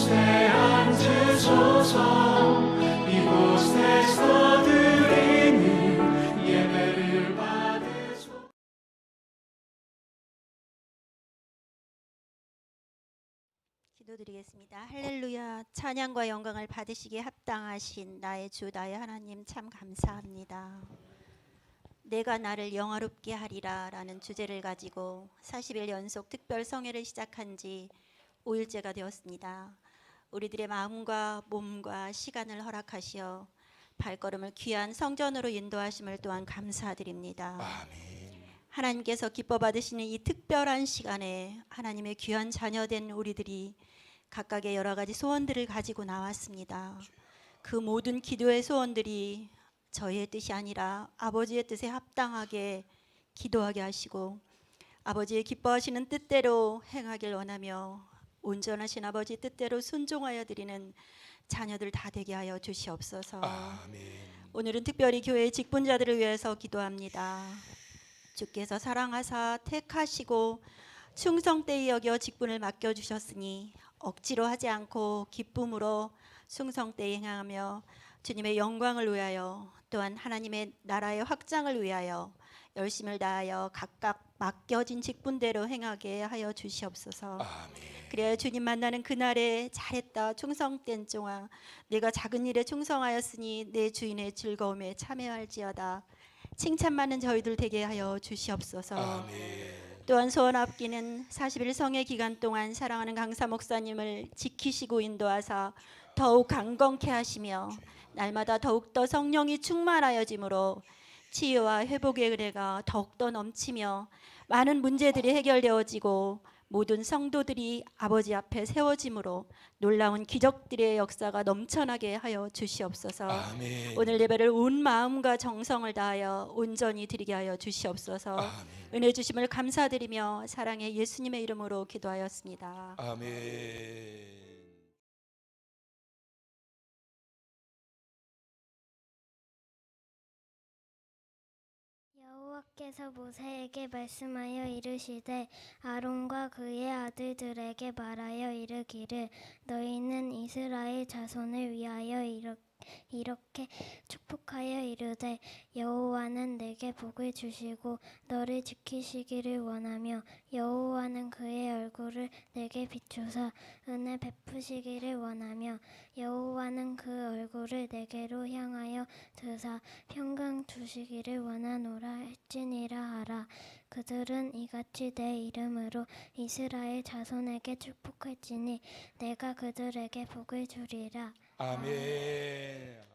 이곳에 앉으소서. 이곳에서 드리는 예배를 받으소서. 기도드리겠습니다. 할렐루야. 찬양과 영광을 받으시기에 합당하신 나의 주 나의 하나님 참 감사합니다. 내가 나를 영화롭게 하리라 라는 주제를 가지고 40일 연속 특별 성회를 시작한 지 5일째가 되었습니다. 우리들의 마음과 몸과 시간을 허락하시어 발걸음을 귀한 성전으로 인도하심을 또한 감사드립니다. 아멘. 하나님께서 기뻐 받으시는 이 특별한 시간에 하나님의 귀한 자녀된 우리들이 각각의 여러 가지 소원들을 가지고 나왔습니다. 그 모든 기도의 소원들이 저희의 뜻이 아니라 아버지의 뜻에 합당하게 기도하게 하시고 아버지의 기뻐하시는 뜻대로 행하길 원하며 온전하신 아버지 뜻대로 순종하여 드리는 자녀들 다 되게 하여 주시옵소서. 아멘. 오늘은 특별히 교회의 직분자들을 위해서 기도합니다. 주께서 사랑하사 택하시고 충성되이 여겨 직분을 맡겨주셨으니 억지로 하지 않고 기쁨으로 충성되이 행하며 주님의 영광을 위하여 또한 하나님의 나라의 확장을 위하여 열심을 다하여 각각 맡겨진 직분대로 행하게 하여 주시옵소서. 아멘. 그래야 주님 만나는 그날에 잘했다 충성된 종아 내가 작은 일에 충성하였으니 내 주인의 즐거움에 참여할지어다 칭찬 많은 저희들 되게 하여 주시옵소서. 아멘. 또한 소원 앞기는 40일 성회 기간 동안 사랑하는 강사 목사님을 지키시고 인도하사 더욱 강건케 하시며 날마다 더욱더 성령이 충만하여짐으로 치유와 회복의 은혜가 더욱더 넘치며 많은 문제들이 해결되어지고 모든 성도들이 아버지 앞에 세워짐으로 놀라운 기적들의 역사가 넘쳐나게 하여 주시옵소서. 아멘. 오늘 예배를 온 마음과 정성을 다하여 온전히 드리게 하여 주시옵소서. 아멘. 은혜 주심을 감사드리며 사랑의 예수님의 이름으로 기도하였습니다. 아멘. 여호와께서 모세에게 말씀하여 이르시되 아론과 그의 아들들에게 말하여 이르기를 너희는 이스라엘 자손을 위하여 이렇게 축복하여 이르되 여호와는 내게 복을 주시고 너를 지키시기를 원하며 여호와는 그의 얼굴을 내게 비추사 은혜 베푸시기를 원하며 여호와는 그 얼굴을 내게로 향하여 드사 평강 두시기를 원하노라 할지니라 하라. 그들은 이같이 내 이름으로 이스라엘 자손에게 축복할지니 내가 그들에게 복을 주리라. 아멘.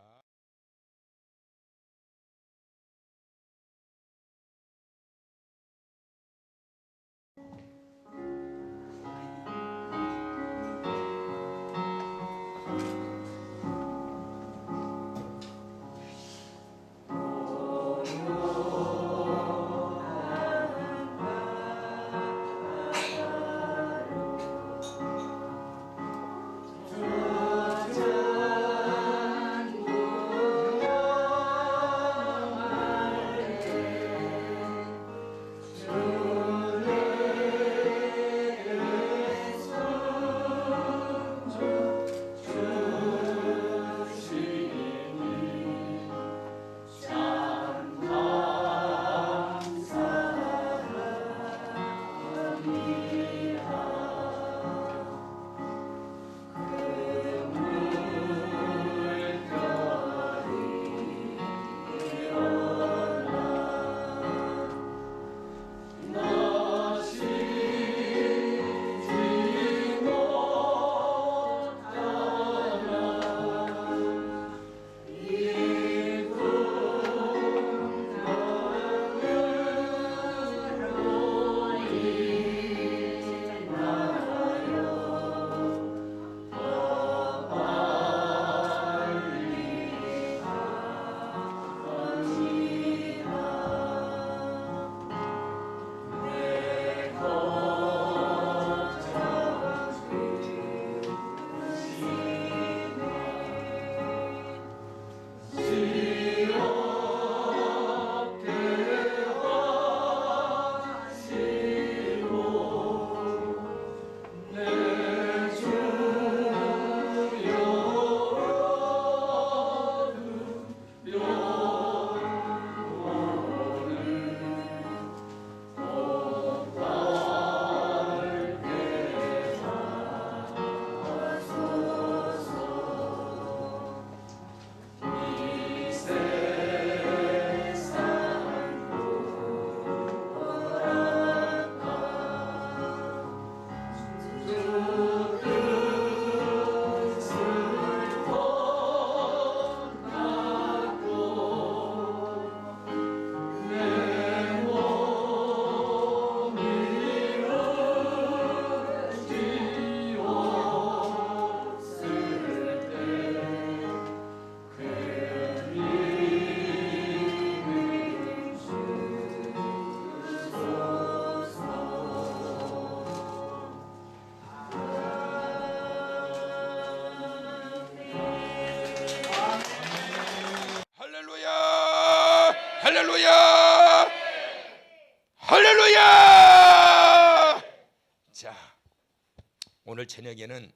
오늘 저녁에는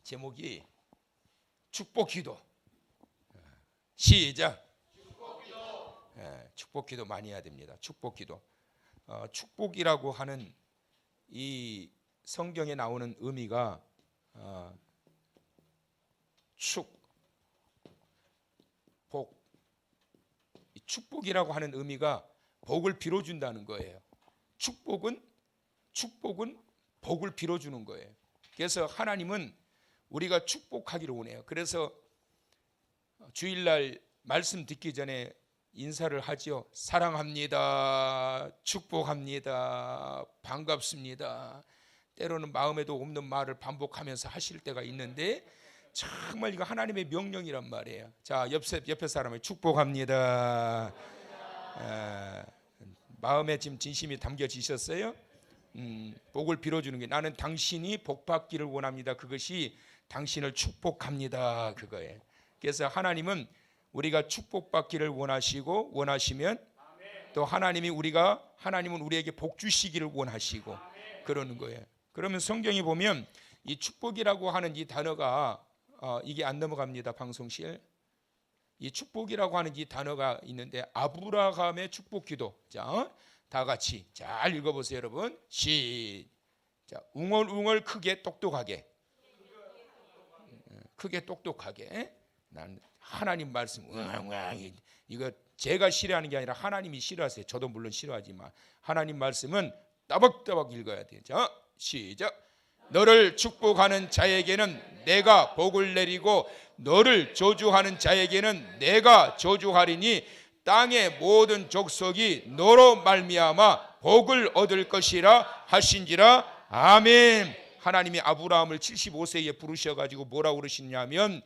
제목이 축복기도. 시작. 축복기도 많이 해야 됩니다. 축복기도. 축복이라고 하는 이 성경에 나오는 의미가 복. 축복이라고 하는 의미가 복을 빌어준다는 거예요. 축복은 복을 빌어주는 거예요. 그래서 하나님은 우리가 축복하기를 원해요. 그래서 주일날 말씀 듣기 전에 인사를 하지요. 사랑합니다. 축복합니다. 반갑습니다. 때로는 마음에도 없는 말을 반복하면서 하실 때가 있는데 정말 이거 하나님의 명령이란 말이에요. 자, 옆에 사람을 축복합니다. 마음에 지금 진심이 담겨지셨어요? 복을 빌어주는 게 나는 당신이 복 받기를 원합니다. 그것이 당신을 축복합니다. 그거예요. 그래서 하나님은 우리가 축복받기를 원하시면 또 하나님은 우리에게 복 주시기를 원하시고 그러는 거예요. 그러면 성경에 보면 이 축복이라고 하는 이 단어가 이게 안 넘어갑니다. 방송실. 이 축복이라고 하는 이 단어가 있는데 아브라함의 축복기도. 자, 다 같이 잘 읽어보세요, 여러분. 시작. 웅얼웅얼 크게 똑똑하게. 크게 똑똑하게. 난 하나님 말씀 이거 제가 싫어하는 게 아니라 하나님이 싫어하세요. 저도 물론 싫어하지만 하나님 말씀은 따박따박 읽어야 돼요. 자, 시작. 너를 축복하는 자에게는 내가 복을 내리고 너를 저주하는 자에게는 내가 저주하리니 땅의 모든 족속이 너로 말미암아 복을 얻을 것이라 하신지라. 아멘. 하나님이 아브라함을 75세에 부르셔가지고 뭐라고 그러시냐면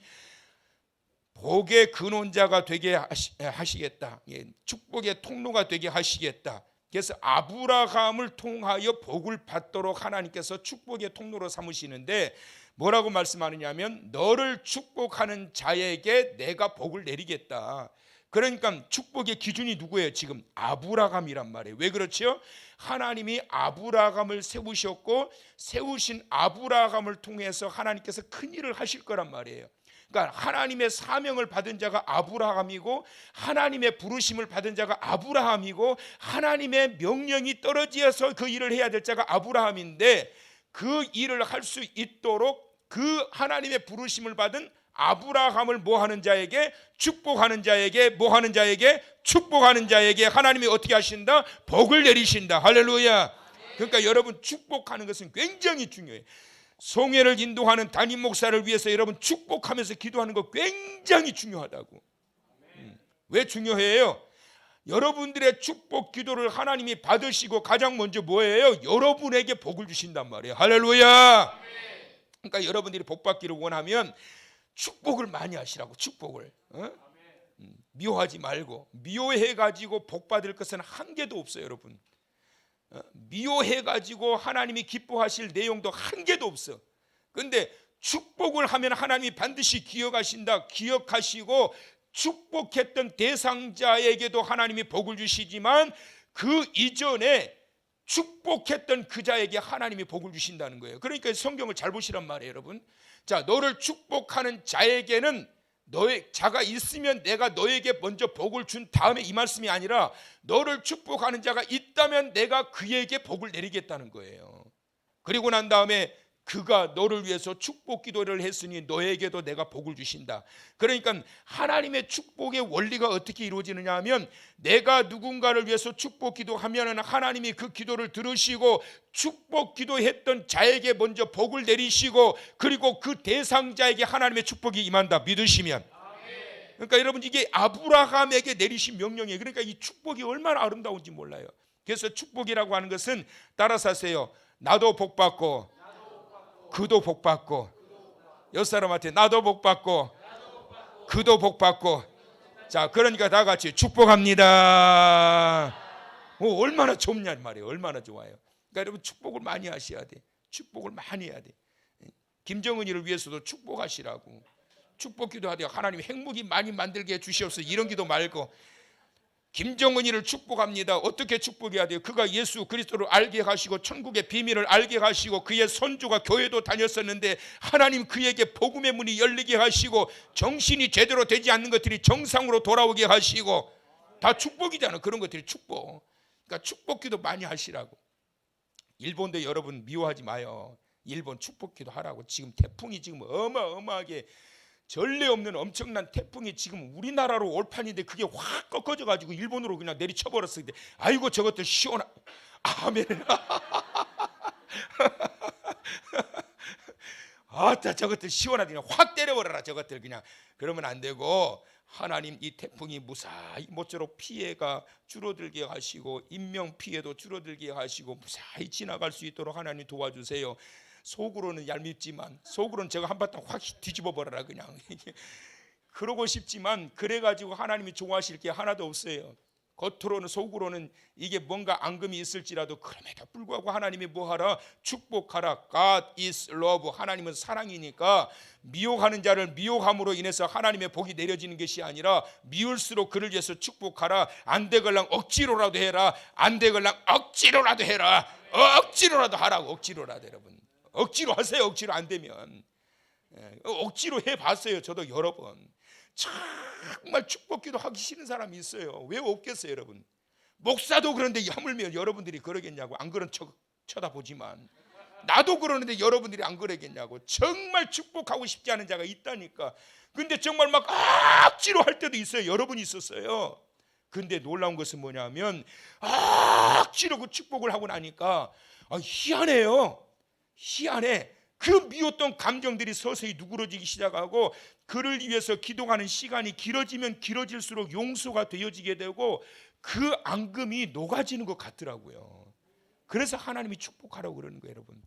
복의 근원자가 되게 하시겠다. 축복의 통로가 되게 하시겠다. 그래서 아브라함을 통하여 복을 받도록 하나님께서 축복의 통로로 삼으시는데 뭐라고 말씀하느냐면 너를 축복하는 자에게 내가 복을 내리겠다. 그러니까 축복의 기준이 누구예요? 지금 아브라함이란 말이에요. 왜 그렇죠? 하나님이 아브라함을 세우셨고 세우신 아브라함을 통해서 하나님께서 큰 일을 하실 거란 말이에요. 그러니까 하나님의 사명을 받은 자가 아브라함이고 하나님의 부르심을 받은 자가 아브라함이고 하나님의 명령이 떨어지어서 그 일을 해야 될 자가 아브라함인데 그 일을 할 수 있도록 그 하나님의 부르심을 받은 아브라함을 뭐하는 자에게 축복하는 자에게 뭐하는 자에게 축복하는 자에게 하나님이 어떻게 하신다? 복을 내리신다. 할렐루야. 그러니까 여러분 축복하는 것은 굉장히 중요해요. 송해를 인도하는 담임 목사를 위해서 여러분 축복하면서 기도하는 거 굉장히 중요하다고. 왜 중요해요? 여러분들의 축복 기도를 하나님이 받으시고 가장 먼저 뭐예요? 여러분에게 복을 주신단 말이에요. 할렐루야. 그러니까 여러분들이 복 받기를 원하면 축복을 많이 하시라고. 축복을 미워하지 말고. 미워해가지고 복 받을 것은 한 개도 없어요, 여러분. 미워해가지고 하나님이 기뻐하실 내용도 한 개도 없어. 그런데 축복을 하면 하나님이 반드시 기억하신다. 기억하시고 축복했던 대상자에게도 하나님이 복을 주시지만 그 이전에 축복했던 그 자에게 하나님이 복을 주신다는 거예요. 그러니까 성경을 잘 보시란 말이에요, 여러분. 자, 너를 축복하는 자에게는 너의 자가 있으면 내가 너에게 먼저 복을 준 다음에 이 말씀이 아니라 너를 축복하는 자가 있다면 내가 그에게 복을 내리겠다는 거예요. 그리고 난 다음에 그가 너를 위해서 축복 기도를 했으니 너에게도 내가 복을 주신다. 그러니까 하나님의 축복의 원리가 어떻게 이루어지느냐 하면 내가 누군가를 위해서 축복 기도하면 하나님이 그 기도를 들으시고 축복 기도했던 자에게 먼저 복을 내리시고 그리고 그 대상자에게 하나님의 축복이 임한다. 믿으시면. 그러니까 여러분 이게 아브라함에게 내리신 명령이에요. 그러니까 이 축복이 얼마나 아름다운지 몰라요. 그래서 축복이라고 하는 것은 따라서 하세요. 나도 복 받고 그도 복 받고. 옆 사람한테 나도 복 받고 그도 복 받고. 자, 그러니까 다 같이 축복합니다. 얼마나 좋냐 말이에요. 얼마나 좋아요. 그러니까 여러분 축복을 많이 하셔야 돼. 축복을 많이 해야 돼. 김정은이를 위해서도 축복하시라고. 축복 기도하되 하나님 행복이 많이 만들게 해 주시옵소서. 이런 기도 말고 김정은이를 축복합니다. 어떻게 축복해야 돼요? 그가 예수 그리스도를 알게 하시고 천국의 비밀을 알게 하시고 그의 손주가 교회도 다녔었는데 하나님 그에게 복음의 문이 열리게 하시고 정신이 제대로 되지 않는 것들이 정상으로 돌아오게 하시고, 다 축복이잖아. 그런 것들이 축복. 그러니까 축복기도 많이 하시라고. 일본도 여러분 미워하지 마요. 일본 축복기도 하라고. 지금 태풍이 지금 어마어마하게 전례 없는 엄청난 태풍이 지금 우리나라로 올 판인데 그게 확 꺾어져 가지고 일본으로 그냥 내리쳐 버렸는데, 아이고 저것들 시원하. 아멘. 아따 저것들 시원하게 그냥 확 때려버려라 저것들 그냥. 그러면 안 되고 하나님 이 태풍이 무사히 모쪼록 피해가 줄어들게 하시고 인명 피해도 줄어들게 하시고 무사히 지나갈 수 있도록 하나님 도와주세요. 속으로는 얄밉지만, 속으로는 제가 한바탕 확 뒤집어 버려라 그냥. 그러고 싶지만 그래가지고 하나님이 좋아하실 게 하나도 없어요. 겉으로는 속으로는 이게 뭔가 앙금이 있을지라도 그럼에도 불구하고 하나님이 뭐하라? 축복하라. God is love. 하나님은 사랑이니까 미혹하는 자를 미혹함으로 인해서 하나님의 복이 내려지는 것이 아니라 미울수록 그를 위해서 축복하라. 안 되걸랑 억지로라도 해라. 안 되걸랑 억지로라도 해라. 억지로라도 하라고. 억지로라도. 여러분 억지로 하세요. 억지로 안 되면. 억지로 해봤어요. 저도 여러 번. 정말 축복기도 하기 싫은 사람이 있어요. 왜 없겠어요 여러분? 목사도 그런데 하물며 여러분들이 그러겠냐고. 안 그런 척 쳐다보지만 나도 그러는데 여러분들이 안 그러겠냐고. 정말 축복하고 싶지 않은 자가 있다니까. 근데 정말 막 억지로 할 때도 있어요. 여러분이 있었어요. 근데 놀라운 것은 뭐냐면 억지로 그 축복을 하고 나니까 희한해요. 희한해. 그 미웠던 감정들이 서서히 누그러지기 시작하고 그를 위해서 기도하는 시간이 길어지면 길어질수록 용서가 되어지게 되고 그 앙금이 녹아지는 것 같더라고요. 그래서 하나님이 축복하라고 그러는 거예요 여러분.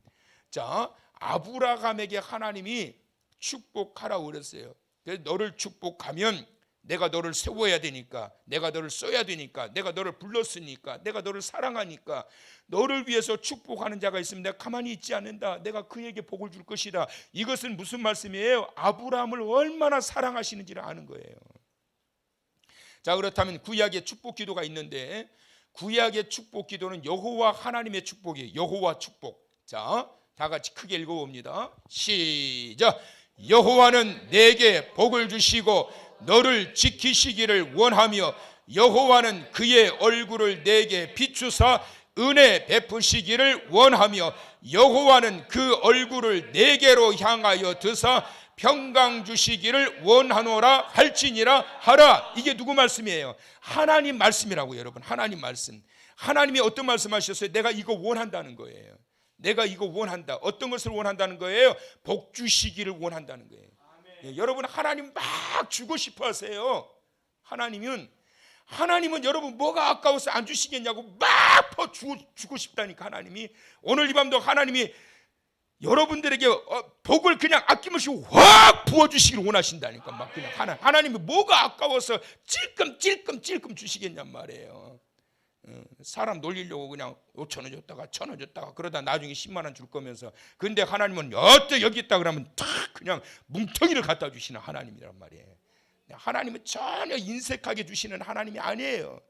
자, 아브라함에게 하나님이 축복하라고 그랬어요. 그래서 너를 축복하면 내가 너를 세워야 되니까, 내가 너를 써야 되니까, 내가 너를 불렀으니까, 내가 너를 사랑하니까 너를 위해서 축복하는 자가 있으면 내가 가만히 있지 않는다. 내가 그에게 복을 줄 것이다. 이것은 무슨 말씀이에요? 아브라함을 얼마나 사랑하시는지를 아는 거예요. 자, 그렇다면 구약의 축복 기도가 있는데 구약의 축복 기도는 여호와 하나님의 축복이에요. 여호와 축복. 자, 다 같이 크게 읽어봅니다. 시작. 여호와는 내게 복을 주시고 너를 지키시기를 원하며 여호와는 그의 얼굴을 내게 비추사 은혜 베푸시기를 원하며 여호와는 그 얼굴을 내게로 향하여 드사 평강 주시기를 원하노라 할지니라 하라. 이게 누구 말씀이에요? 하나님 말씀이라고 여러분. 하나님 말씀. 하나님이 어떤 말씀하셨어요? 내가 이거 원한다는 거예요. 내가 이거 원한다. 어떤 것을 원한다는 거예요? 복 주시기를 원한다는 거예요. 예, 여러분 하나님 막 주고 싶어 하세요. 하나님은 여러분 뭐가 아까워서 안 주시겠냐고 막 주고 싶다니까. 하나님이 오늘 이 밤도 하나님이 여러분들에게 복을 그냥 아낌없이 확 부어주시기를 원하신다니까. 막 그냥 하나님이 뭐가 아까워서 찔끔 주시겠냔 말이에요. 사람 놀리려고 그냥 5,000원 줬다가 1,000원 줬다가 그러다 나중에 10만 원 줄 거면서, 근데 하나님은 여기 있다 그러면 탁 그냥 뭉텅이를 갖다 주시는 하나님이란 말이에요. 하나님은 전혀 인색하게 주시는 하나님이 아니에요.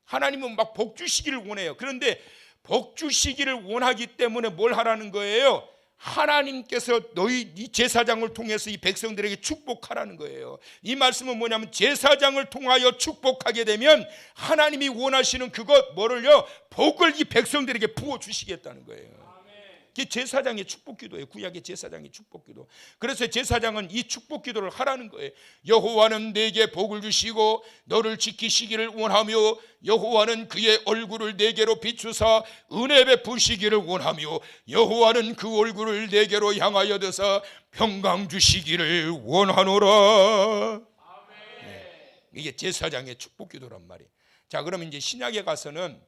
하나님은 막 복 주시기를 원해요. 그런데 복 주시기를 원하기 때문에 뭘 하라는 거예요? 하나님께서 이 제사장을 통해서 이 백성들에게 축복하라는 거예요. 이 말씀은 뭐냐면 제사장을 통하여 축복하게 되면 하나님이 원하시는 그것 뭐를요? 복을 이 백성들에게 부어 주시겠다는 거예요. 이게 제사장의 축복기도예요. 구약의 제사장의 축복기도. 그래서 제사장은 이 축복기도를 하라는 거예요. 여호와는 내게 복을 주시고 너를 지키시기를 원하며 여호와는 그의 얼굴을 내게로 비추사 은혜 베푸시기를 원하며 여호와는 그 얼굴을 내게로 향하여 드사 평강 주시기를 원하노라. 네. 이게 제사장의 축복기도란 말이에요. 자, 그럼 이제 신약에 가서는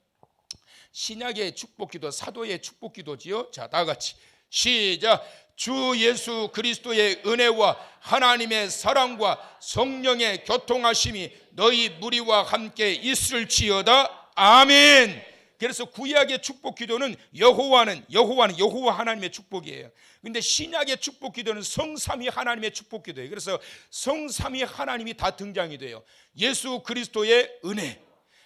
신약의 축복기도, 사도의 축복기도지요. 자, 다 같이 시작. 주 예수 그리스도의 은혜와 하나님의 사랑과 성령의 교통하심이 너희 무리와 함께 있을지어다. 아멘. 그래서 구약의 축복기도는 여호와 하나님의 축복이에요. 근데 신약의 축복기도는 성삼위 하나님의 축복기도예요. 그래서 성삼위 하나님이 다 등장이 돼요. 예수 그리스도의 은혜,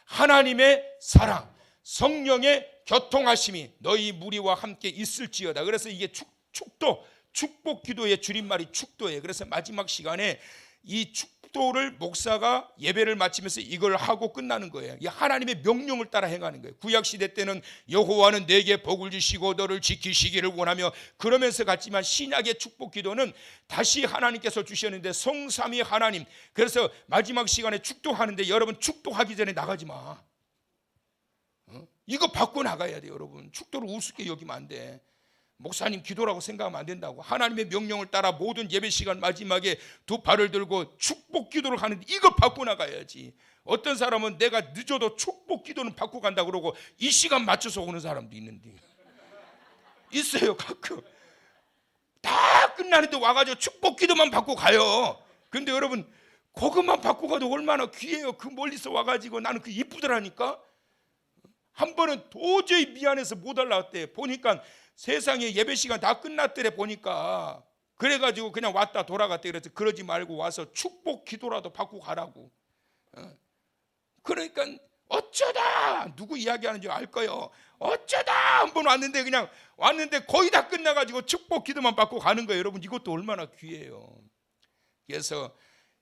하나님의 사랑, 성령의 교통하심이 너희 무리와 함께 있을지어다. 그래서 이게 축도, 축복 기도의 줄임말이 축도예요. 그래서 마지막 시간에 이 축도를 목사가 예배를 마치면서 이걸 하고 끝나는 거예요. 이 하나님의 명령을 따라 행하는 거예요. 구약 시대 때는 여호와는 내게 복을 주시고 너를 지키시기를 원하며 그러면서 갔지만 신약의 축복 기도는 다시 하나님께서 주셨는데 성삼위 하나님. 그래서 마지막 시간에 축도하는데 여러분 축도하기 전에 나가지 마. 이거 받고 나가야 돼. 여러분 축도를 우습게 여기면 안 돼. 목사님 기도라고 생각하면 안 된다고. 하나님의 명령을 따라 모든 예배 시간 마지막에 두 발을 들고 축복 기도를 하는데 이거 받고 나가야지. 어떤 사람은 내가 늦어도 축복 기도는 받고 간다 그러고 이 시간 맞춰서 오는 사람도 있는데 있어요. 가끔 다 끝나는데 와가지고 축복 기도만 받고 가요. 근데 여러분 그것만 받고 가도 얼마나 귀해요. 그 멀리서 와가지고 나는 그 이쁘더라니까. 한 번은 도저히 미안해서 못 올라왔대. 보니까 세상에 예배 시간 다 끝났더래 보니까. 그래가지고 그냥 왔다 돌아갔대. 그래서 그러지 말고 와서 축복 기도라도 받고 가라고. 그러니까 어쩌다 누구 이야기하는지 알 거예요. 어쩌다 한 번 왔는데 그냥 왔는데 거의 다 끝나가지고 축복 기도만 받고 가는 거예요. 여러분 이것도 얼마나 귀해요. 그래서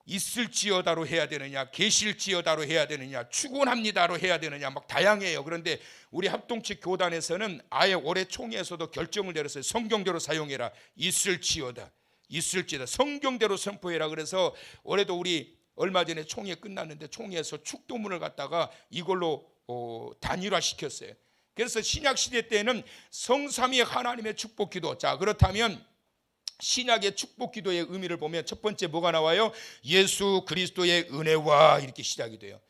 있을지어다로 해야 되느냐, 계실지어다로 해야 되느냐, 축원합니다로 해야 되느냐 막 다양해요. 그런데 우리 합동측 교단에서는 아예 올해 총회에서도 결정을 내렸어요. 성경대로 사용해라. 있을지어다, 있을지어다, 성경대로 선포해라. 그래서 올해도 우리 얼마 전에 총회 끝났는데 총회에서 축도문을 갖다가 이걸로 단일화 시켰어요. 그래서 신약 시대 때는 성삼위 하나님의 축복 기도. 자, 그렇다면 신약의 축복 기도의 의미를 보면 첫 번째 뭐가 나와요? 예수 그리스도의 은혜와 이렇게 시작이 돼요.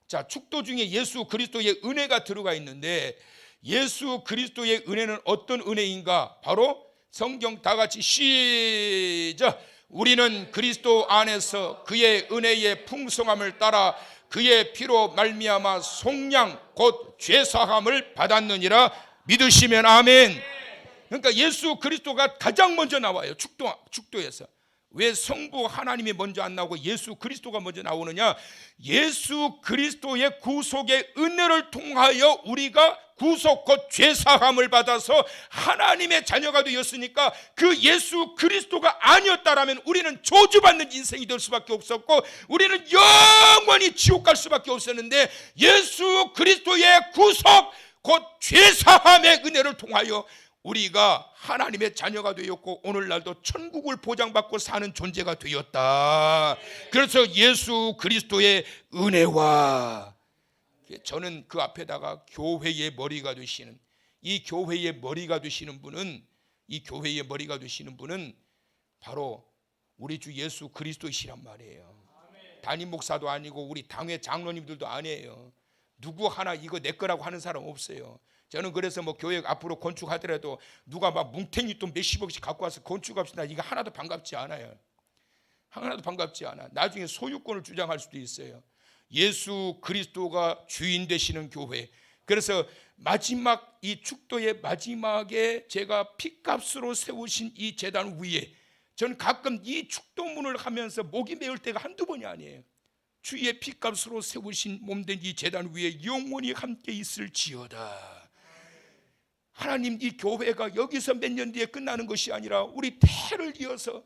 자, 축도 중에 예수 그리스도의 은혜가 들어가 있는데 예수 그리스도의 은혜는 어떤 은혜인가? 바로 성경 다 같이 시작. 우리는 그리스도 안에서 그의 은혜의 풍성함을 따라 그의 피로 말미암아 속량 곧 죄사함을 받았느니라. 믿으시면 아멘. 그러니까 예수 그리스도가 가장 먼저 나와요. 축도에서. 왜 성부 하나님이 먼저 안 나오고 예수 그리스도가 먼저 나오느냐? 예수 그리스도의 구속의 은혜를 통하여 우리가 구속 곧 죄사함을 받아서 하나님의 자녀가 되었으니까 그 예수 그리스도가 아니었다라면 우리는 저주받는 인생이 될 수밖에 없었고 우리는 영원히 지옥 갈 수밖에 없었는데 예수 그리스도의 구속 곧 죄사함의 은혜를 통하여 우리가 하나님의 자녀가 되었고 오늘날도 천국을 보장받고 사는 존재가 되었다. 그래서 예수 그리스도의 은혜와 저는 그 앞에다가 교회의 머리가 되시는 이 교회의 머리가 되시는 분은 이 교회의 머리가 되시는 분은 바로 우리 주 예수 그리스도이시란 말이에요. 담임 목사도 아니고 우리 당회 장로님들도 아니에요. 누구 하나 이거 내 거라고 하는 사람 없어요. 저는 그래서 뭐 교회 앞으로 건축하더라도 누가 막 뭉탱이 돈 몇십억씩 갖고 와서 건축합시다. 이거 하나도 반갑지 않아요. 하나도 반갑지 않아. 나중에 소유권을 주장할 수도 있어요. 예수 그리스도가 주인 되시는 교회. 그래서 마지막 이 축도의 마지막에 제가 핏값으로 세우신 이 제단 위에 저는 가끔 이 축도문을 하면서 목이 메울 때가 한두 번이 아니에요. 주의 핏값으로 세우신 몸된 이 제단 위에 영원히 함께 있을지어다. 하나님 이 교회가 여기서 몇 년 뒤에 끝나는 것이 아니라 우리 대를 이어서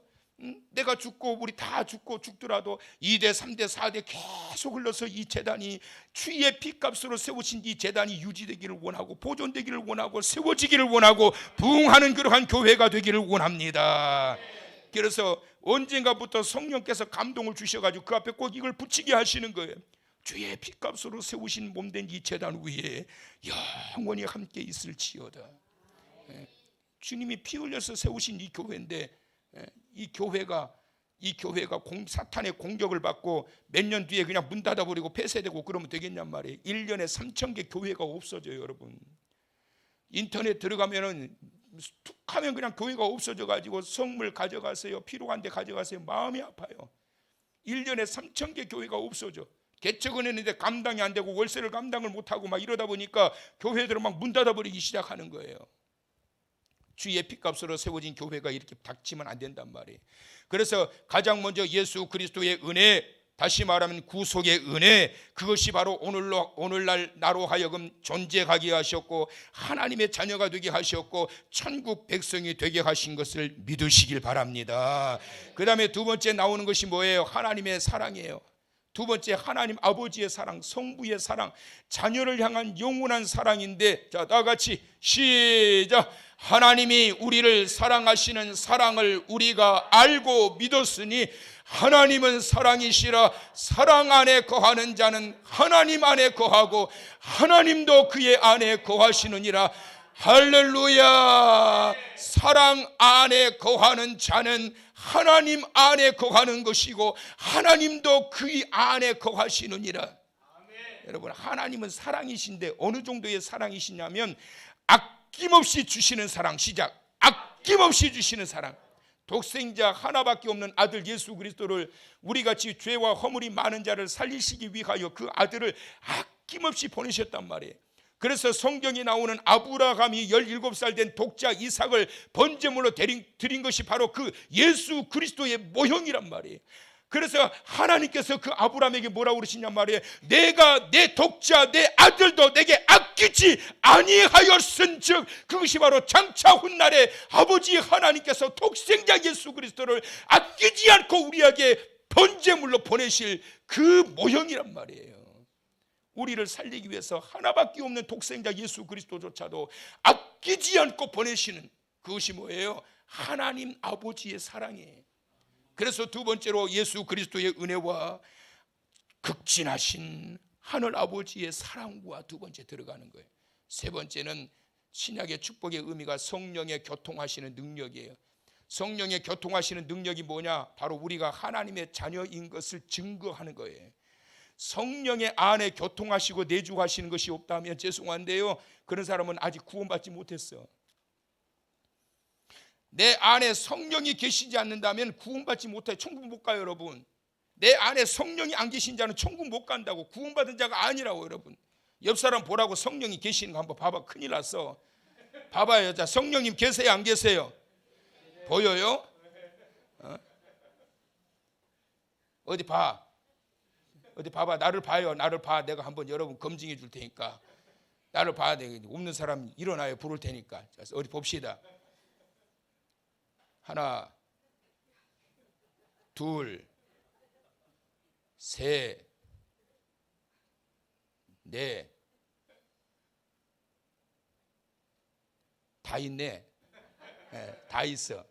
내가 죽고 우리 다 죽고 죽더라도 2대 3대 4대 계속 흘러서 이 제단이 주의 핏값으로 세우신 이 제단이 유지되기를 원하고 보존되기를 원하고 세워지기를 원하고 부흥하는 그러한 교회가 되기를 원합니다. 그래서 언젠가부터 성령께서 감동을 주셔가지고 그 앞에 꼭 이걸 붙이게 하시는 거예요. 주의 핏값으로 세우신 몸된 이 제단 위에 영원히 함께 있을지어다. 주님이 피 흘려서 세우신 이 교회인데 이 교회가 사탄의 공격을 받고 몇 년 뒤에 그냥 문 닫아버리고 폐쇄되고 그러면 되겠냔 말이에요. 1년에 3,000개 교회가 없어져요. 여러분 인터넷 들어가면은 툭 하면 그냥 교회가 없어져가지고 성물 가져가세요, 필요한 데 가져가세요. 마음이 아파요. 1년에 3,000개 교회가 없어져. 개척은 했는데 감당이 안 되고 월세를 감당을 못하고 막 이러다 보니까 교회들은 막 문 닫아버리기 시작하는 거예요. 주의 핏값으로 세워진 교회가 이렇게 닥치면 안 된단 말이에요. 그래서 가장 먼저 예수 그리스도의 은혜, 다시 말하면 구속의 은혜, 그것이 바로 오늘날 나로 하여금 존재하게 하셨고 하나님의 자녀가 되게 하셨고 천국 백성이 되게 하신 것을 믿으시길 바랍니다. 그 다음에 두 번째 나오는 것이 뭐예요? 하나님의 사랑이에요. 두 번째, 하나님 아버지의 사랑, 성부의 사랑, 자녀를 향한 영원한 사랑인데, 자, 다 같이 시작. 하나님이 우리를 사랑하시는 사랑을 우리가 알고 믿었으니 하나님은 사랑이시라. 사랑 안에 거하는 자는 하나님 안에 거하고 하나님도 그의 안에 거하시느니라. 할렐루야. 사랑 안에 거하는 자는 하나님 안에 거하는 것이고 하나님도 그의 안에 거하시느니라. 여러분, 하나님은 사랑이신데 어느 정도의 사랑이시냐면 아낌없이 주시는 사랑. 시작. 아낌없이 주시는 사랑. 독생자 하나밖에 없는 아들 예수 그리스도를 우리같이 죄와 허물이 많은 자를 살리시기 위하여 그 아들을 아낌없이 보내셨단 말이에요. 그래서 성경이 나오는 아브라함이 17살 된 독자 이삭을 번제물로 드린 것이 바로 그 예수 그리스도의 모형이란 말이에요. 그래서 하나님께서 그 아브라함에게 뭐라고 그러시냔 말이에요. 내가 내 독자 내 아들도 내게 아끼지 아니하였은즉, 그것이 바로 장차 훗날에 아버지 하나님께서 독생자 예수 그리스도를 아끼지 않고 우리에게 번제물로 보내실 그 모형이란 말이에요. 우리를 살리기 위해서 하나밖에 없는 독생자 예수 그리스도조차도 아끼지 않고 보내시는 그것이 뭐예요? 하나님 아버지의 사랑이에요. 그래서 두 번째로 예수 그리스도의 은혜와 극진하신 하늘 아버지의 사랑과 두 번째 들어가는 거예요. 세 번째는 신약의 축복의 의미가 성령의 교통하시는 능력이에요. 성령의 교통하시는 능력이 뭐냐? 바로 우리가 하나님의 자녀인 것을 증거하는 거예요. 성령의 안에 교통하시고 내주하시는 것이 없다면 죄송한데요, 그런 사람은 아직 구원받지 못했어. 내 안에 성령이 계시지 않는다면 구원받지 못해요. 천국 못 가요, 여러분. 내 안에 성령이 안 계신 자는 천국 못 간다고. 구원받은 자가 아니라고, 여러분. 옆 사람 보라고. 성령이 계시는 거 한번 봐봐. 큰일 났어. 봐봐요. 자, 성령님 계세요, 안 계세요? 보여요? 어디 봐. 어디 봐봐. 나를 봐요. 나를 봐. 내가 한번 여러분 검증해 줄 테니까. 나를 봐야 돼. 없는 사람 일어나요. 부를 테니까. 자, 어디 봅시다. 하나, 둘, 셋, 넷. 다 있네. 다 있어.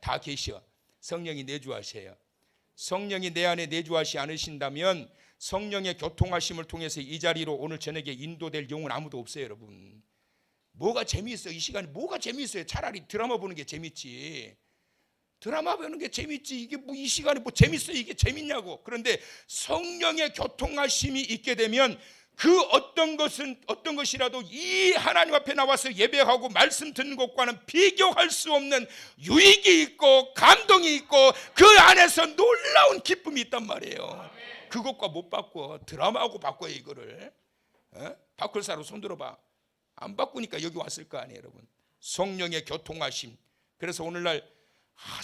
다 계셔. 성령이 내주하세요. 성령이 내 안에 내주하시 않으신다면 성령의 교통하심을 통해서 이 자리로 오늘 저녁에 인도될 영혼 아무도 없어요, 여러분. 뭐가 재미있어요? 이 시간에 뭐가 재미있어요? 차라리 드라마 보는 게 재밌지. 드라마 보는 게 재밌지. 이게 뭐 이 시간에 뭐 재밌어요? 이게 재밌냐고. 그런데 성령의 교통하심이 있게 되면 그 어떤 것이라도 이 하나님 앞에 나와서 예배하고 말씀 듣는 것과는 비교할 수 없는 유익이 있고 감동이 있고 그 안에서 놀라운 기쁨이 있단 말이에요. 그것과 못 바꿔. 드라마하고 바꿔요, 이거를. 바꿀 사람 손 들어봐. 안 바꾸니까 여기 왔을 거 아니에요, 여러분. 성령의 교통하심. 그래서 오늘날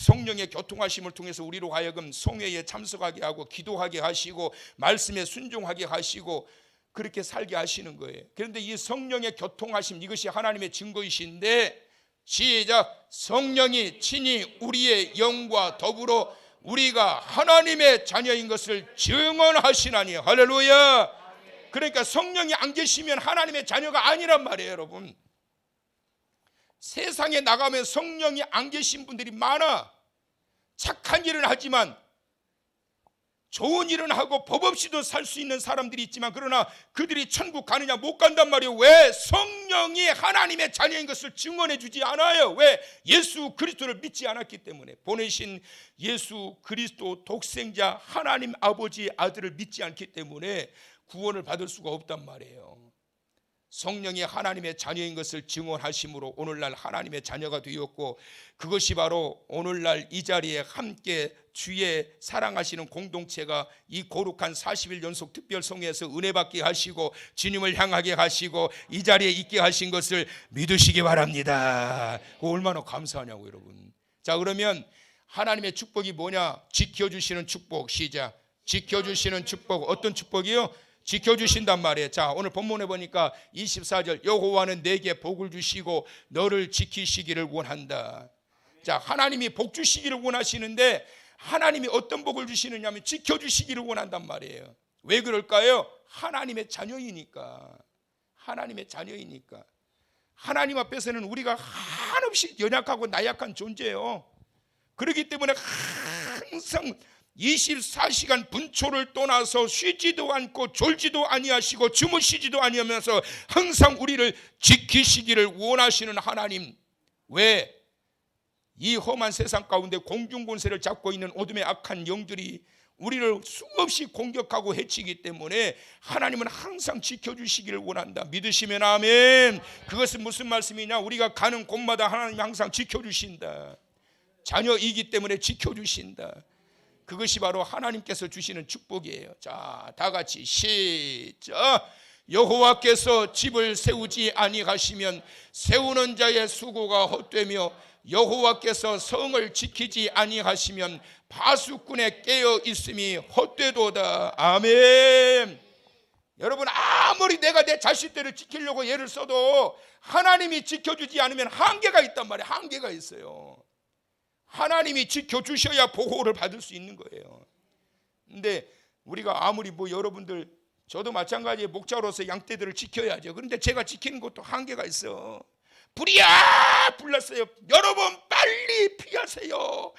성령의 교통하심을 통해서 우리로 하여금 성회에 참석하게 하고 기도하게 하시고 말씀에 순종하게 하시고 그렇게 살게 하시는 거예요. 그런데 이 성령의 교통하심, 이것이 하나님의 증거이신데, 시작. 성령이 친히 우리의 영과 더불어 우리가 하나님의 자녀인 것을 증언하시나니. 할렐루야. 그러니까 성령이 안 계시면 하나님의 자녀가 아니란 말이에요, 여러분. 세상에 나가면 성령이 안 계신 분들이 많아. 착한 일은 하지만 좋은 일은 하고 법 없이도 살 수 있는 사람들이 있지만, 그러나 그들이 천국 가느냐? 못 간단 말이에요. 왜? 성령이 하나님의 자녀인 것을 증언해 주지 않아요. 왜? 예수 그리스도를 믿지 않았기 때문에. 보내신 예수 그리스도 독생자 하나님 아버지의 아들을 믿지 않기 때문에 구원을 받을 수가 없단 말이에요. 성령이 하나님의 자녀인 것을 증언하심으로 오늘날 하나님의 자녀가 되었고, 그것이 바로 오늘날 이 자리에 함께 주의 사랑하시는 공동체가 이 거룩한 40일 연속 특별성회에서 은혜 받게 하시고 주님을 향하게 하시고 이 자리에 있게 하신 것을 믿으시기 바랍니다. 얼마나 감사하냐고, 여러분. 자, 그러면 하나님의 축복이 뭐냐? 지켜주시는 축복. 시작. 지켜주시는 축복. 어떤 축복이요? 지켜주신단 말이에요. 자, 오늘 본문에 보니까 24절, 여호와는 내게 복을 주시고 너를 지키시기를 원한다. 자, 하나님이 복 주시기를 원하시는데 하나님이 어떤 복을 주시느냐 하면 지켜주시기를 원한단 말이에요. 왜 그럴까요? 하나님의 자녀이니까. 하나님의 자녀이니까. 하나님 앞에서는 우리가 한없이 연약하고 나약한 존재예요. 그렇기 때문에 항상 24시간 분초를 떠나서 쉬지도 않고 졸지도 아니하시고 주무시지도 아니하면서 항상 우리를 지키시기를 원하시는 하나님. 왜? 이 험한 세상 가운데 공중권세를 잡고 있는 어둠의 악한 영들이 우리를 수없이 공격하고 해치기 때문에 하나님은 항상 지켜주시기를 원한다. 믿으시면 아멘. 그것은 무슨 말씀이냐? 우리가 가는 곳마다 하나님이 항상 지켜주신다. 자녀이기 때문에 지켜주신다. 그것이 바로 하나님께서 주시는 축복이에요. 자, 다 같이 시작. 여호와께서 집을 세우지 아니하시면 세우는 자의 수고가 헛되며 여호와께서 성을 지키지 아니하시면 파수꾼의 깨어 있음이 헛되도다. 아멘. 여러분, 아무리 내가 내 자식들을 지키려고 애를 써도 하나님이 지켜주지 않으면 한계가 있단 말이에요. 한계가 있어요. 하나님이 지켜주셔야 보호를 받을 수 있는 거예요. 근데 우리가 아무리 여러분들, 저도 마찬가지에 목자로서 양떼들을 지켜야죠. 그런데 제가 지키는 것도 한계가 있어. 불이야! 불났어요. 여러분 빨리 피하세요.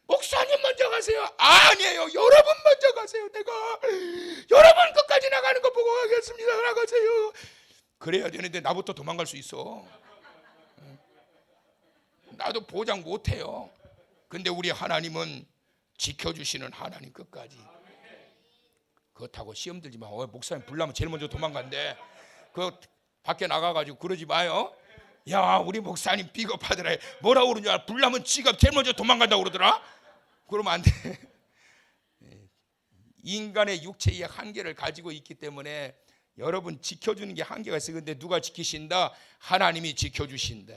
목사님 먼저 가세요. 아니에요. 여러분 먼저 가세요. 내가 여러분 끝까지 나가는 거 보고 가겠습니다. 나가세요. 그래야 되는데 나부터 도망갈 수 있어. 나도 보장 못해요. 근데 우리 하나님은 지켜주시는 하나님 끝까지. 그렇다고 시험 들지 마. 목사님 불나면 제일 먼저 도망간대. 그 밖에 나가가지고 그러지 마요. 야, 우리 목사님 비겁하더라. 뭐라고 그러는 줄 알아? 불나면 지가 제일 먼저 도망간다고 그러더라. 그러면 안 돼. 인간의 육체의 한계를 가지고 있기 때문에 여러분 지켜주는 게 한계가 있어요. 근데 누가 지키신다? 하나님이 지켜주신다.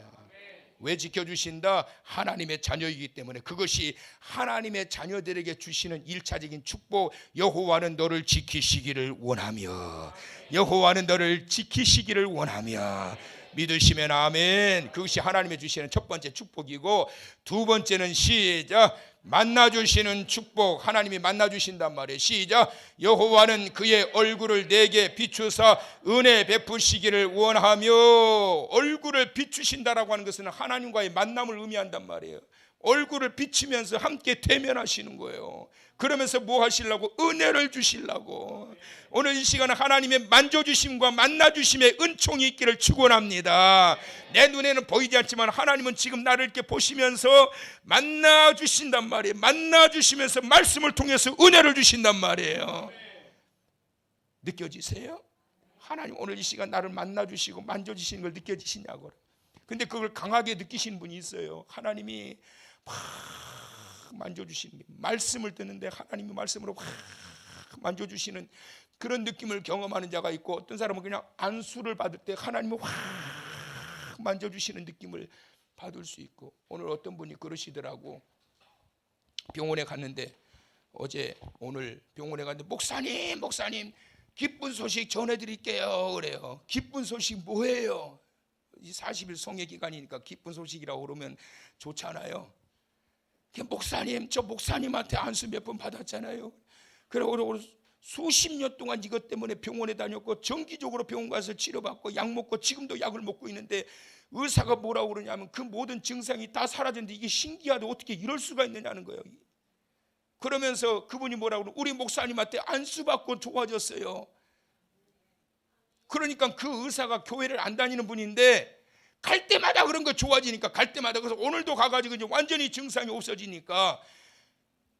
왜 지켜주신다? 하나님의 자녀이기 때문에. 그것이 하나님의 자녀들에게 주시는 1차적인 축복. 여호와는 너를 지키시기를 원하며, 여호와는 너를 지키시기를 원하며. 믿으시면 아멘. 그것이 하나님의 주시는 첫 번째 축복이고, 두 번째는 시작. 만나주시는 축복. 하나님이 만나주신단 말이에요. 시작. 여호와는 그의 얼굴을 내게 비추사 은혜 베푸시기를 원하며. 얼굴을 비추신다라고 하는 것은 하나님과의 만남을 의미한단 말이에요. 얼굴을 비추면서 함께 대면하시는 거예요. 그러면서 뭐 하시려고? 은혜를 주시려고. 오늘 이 시간은 하나님의 만져주심과 만나주심의 은총이 있기를 축원합니다. 내 눈에는 보이지 않지만 하나님은 지금 나를 이렇게 보시면서 만나주신단 말이에요. 만나주시면서 말씀을 통해서 은혜를 주신단 말이에요. 느껴지세요? 하나님 오늘 이 시간 나를 만나주시고 만져주시는 걸 느껴지시냐고. 근데 그걸 강하게 느끼시는 분이 있어요. 하나님이 막 만져주시는 게, 말씀을 듣는데 하나님이 말씀으로 막 만져주시는 그런 느낌을 경험하는 자가 있고, 어떤 사람은 그냥 안수를 받을 때 하나님이 확 만져주시는 느낌을 받을 수 있고. 오늘 어떤 분이 그러시더라고. 병원에 갔는데, 오늘 병원에 갔는데 목사님 기쁜 소식 전해드릴게요. 그래요. 기쁜 소식 뭐예요? 이 40일 성회 기간이니까 기쁜 소식이라고 그러면 좋잖아요. 목사님, 저 목사님한테 안수 몇 번 받았잖아요. 그러고 수십 년 동안 이것 때문에 병원에 다녔고 정기적으로 병원 가서 치료받고 약 먹고 지금도 약을 먹고 있는데, 의사가 뭐라고 그러냐면 그 모든 증상이 다 사라졌는데 이게 신기하다, 어떻게 이럴 수가 있느냐는 거예요. 그러면서 그분이 뭐라고 그러면 우리 목사님한테 안수 받고 좋아졌어요. 그러니까 그 의사가 교회를 안 다니는 분인데 갈 때마다 그런 거 좋아지니까, 갈 때마다, 그래서 오늘도 가가지고 이제 완전히 증상이 없어지니까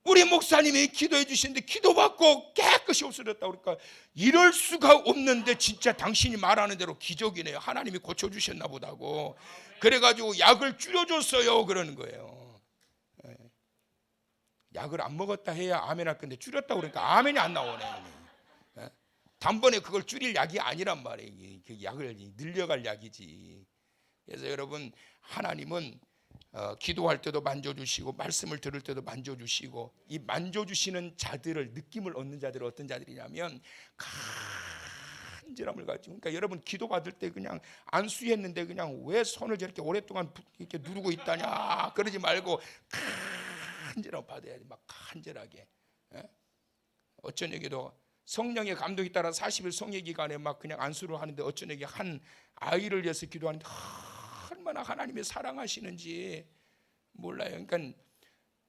우리 목사님이 기도해 주시는데 기도받고 깨끗이 없어졌다. 그러니까 이럴 수가 없는데 진짜 당신이 말하는 대로 기적이네요. 하나님이 고쳐주셨나 보다고. 그래가지고 약을 줄여줬어요. 그러는 거예요. 약을 안 먹었다 해야 아멘 할 건데 줄였다 그러니까 아멘이 안 나오네. 단번에 그걸 줄일 약이 아니란 말이에요. 그 약을 늘려갈 약이지. 그래서 여러분, 하나님은 기도할 때도 만져주시고 말씀을 들을 때도 만져주시고, 이 만져주시는 자들을, 느낌을 얻는 자들은 어떤 자들이냐면 간절함을 가지고, 그러니까 여러분 기도 받을 때 그냥 안수했는데 그냥 왜 손을 저렇게 오랫동안 이렇게 누르고 있다냐 그러지 말고 간절함 받아야 돼. 막 간절하게. 어쩌냐기도 성령의 감동에 따라 40일 성회 기간에 막 그냥 안수를 하는데, 어쩌냐기 한 아이를 위해서 기도하는데 얼마나 하나님이 사랑하시는지 몰라요. 그러니까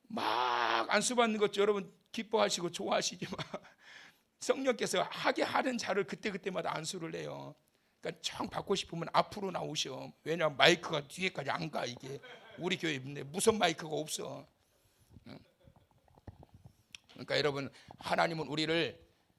막 안수 받는 것 여러분 기뻐하시고 좋아하시지만 성령께서 하게 하는 자를 그때마다 안수를 해요. 그러니까 청 받고 싶으면 앞으로 나오셔. 왜냐하면 마이크가 뒤에까지 안 가. 이게 우리 교회인데 무슨 마이크가 없어. 그러니까 여러분, 하나님은 우리를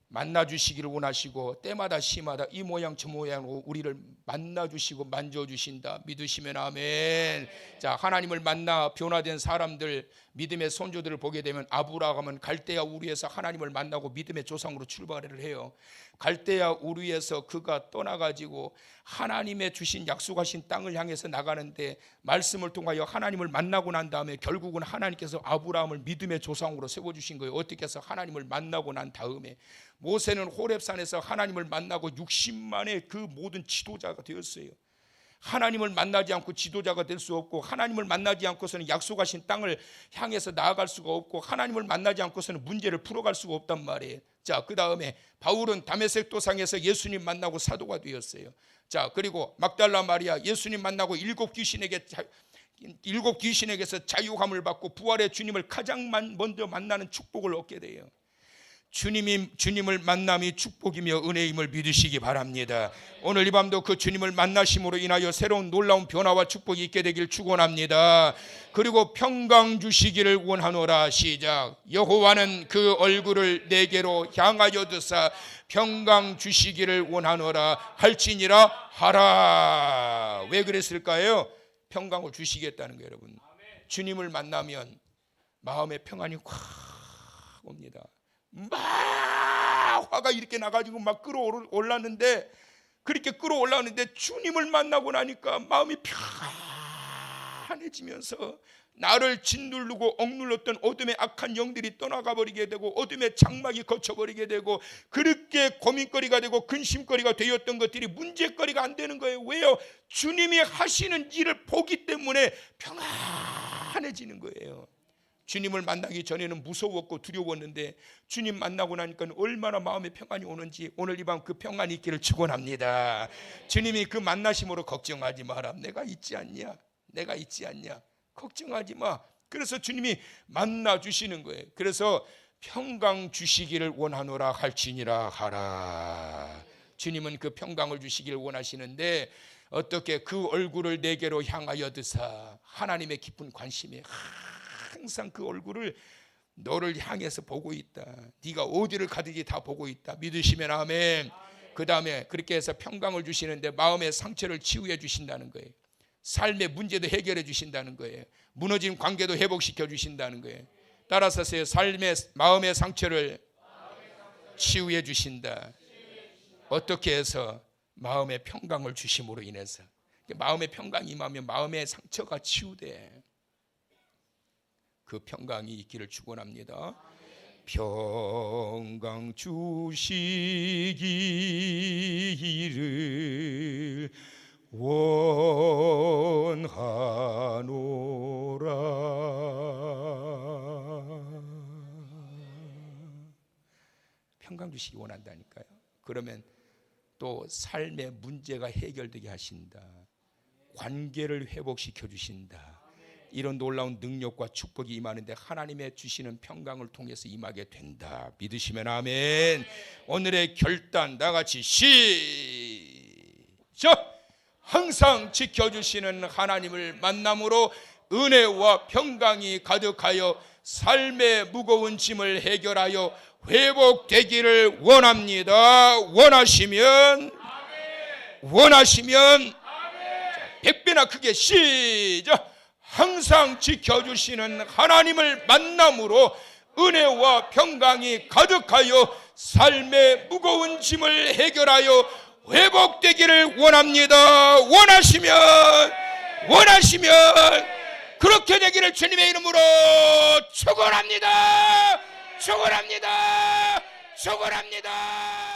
만나주시기를 원하시고 때마다 시마다 이 모양 저 모양으로 우리를 만나주시고 만져주신다. 믿으시면 아멘. 자, 하나님을 만나 변화된 사람들, 믿음의 선조들을 보게 되면 아브라함은 갈대아 우르에서 하나님을 만나고 믿음의 조상으로 출발을 해요. 갈대아 우르에서 그가 떠나가지고 하나님의 주신 약속하신 땅을 향해서 나가는데, 말씀을 통하여 하나님을 만나고 난 다음에 결국은 하나님께서 아브라함을 믿음의 조상으로 세워주신 거예요. 어떻게 해서 하나님을 만나고 난 다음에 모세는 호렙산에서 하나님을 만나고 60만의 그 모든 지도자가 되었어요. 하나님을 만나지 않고 지도자가 될 수 없고, 하나님을 만나지 않고서는 약속하신 땅을 향해서 나아갈 수가 없고, 하나님을 만나지 않고서는 문제를 풀어갈 수가 없단 말이에요. 자, 그 다음에 바울은 다메섹 도상에서 예수님 만나고 사도가 되었어요. 자, 그리고 막달라 마리아 예수님 만나고 일곱 귀신에게서 자유함을 받고 부활의 주님을 가장 먼저 만나는 축복을 얻게 돼요. 주님을 만남이 축복이며 은혜임을 믿으시기 바랍니다. 오늘 이 밤도 그 주님을 만나심으로 인하여 새로운 놀라운 변화와 축복이 있게 되길 축원합니다. 그리고 평강 주시기를 원하노라. 시작. 여호와는 그 얼굴을 내게로 향하여 드사 평강 주시기를 원하노라 할지니라 하라. 왜 그랬을까요? 평강을 주시겠다는 거예요. 여러분, 주님을 만나면 마음의 평안이 확 옵니다. 막 화가 이렇게 나가지고 막 끌어올랐는데, 그렇게 끌어올랐는데 주님을 만나고 나니까 마음이 편안해지면서 나를 짓누르고 억눌렀던 어둠의 악한 영들이 떠나가 버리게 되고, 어둠의 장막이 거쳐버리게 되고, 그렇게 고민거리가 되고 근심거리가 되었던 것들이 문제거리가 안 되는 거예요. 왜요? 주님이 하시는 일을 보기 때문에 평안해지는 거예요. 주님을 만나기 전에는 무서웠고 두려웠는데 주님 만나고 나니까 얼마나 마음에 평안이 오는지, 오늘 이 밤 그 평안이 있기를 축원합니다. 주님이 그 만나심으로 걱정하지 마라. 내가 있지 않냐? 내가 있지 않냐? 걱정하지 마. 그래서 주님이 만나 주시는 거예요. 그래서 평강 주시기를 원하노라 할지니라 하라. 주님은 그 평강을 주시기를 원하시는데, 어떻게 그 얼굴을 내게로 향하여 드사, 하나님의 깊은 관심에 항상 그 얼굴을 너를 향해서 보고 있다. 네가 어디를 가든지 다 보고 있다. 믿으시면 아멘. 그 다음에 그렇게 해서 평강을 주시는데 마음의 상처를 치유해 주신다는 거예요. 삶의 문제도 해결해 주신다는 거예요. 무너진 관계도 회복시켜 주신다는 거예요. 따라서 하세요. 마음의 상처를 치유해 주신다. 어떻게 해서? 마음의 평강을 주심으로 인해서. 마음의 평강이 임하면 마음의 상처가 치유돼. 그 평강이 있기를 축원합니다. 평강 주시기를 원하노라. 평강 주시기 원한다니까요. 그러면 또 삶의 문제가 해결되게 하신다. 관계를 회복시켜 주신다. 이런 놀라운 능력과 축복이 임하는데 하나님의 주시는 평강을 통해서 임하게 된다. 믿으시면 아멘. 오늘의 결단 나같이 시작. 항상 지켜주시는 하나님을 만남으로 은혜와 평강이 가득하여 삶의 무거운 짐을 해결하여 회복되기를 원합니다. 원하시면 100배나 크게 시작. 항상 지켜주시는 하나님을 만남으로 은혜와 평강이 가득하여 삶의 무거운 짐을 해결하여 회복되기를 원합니다. 원하시면 그렇게 되기를 주님의 이름으로 축원합니다. 축원합니다. 축원합니다.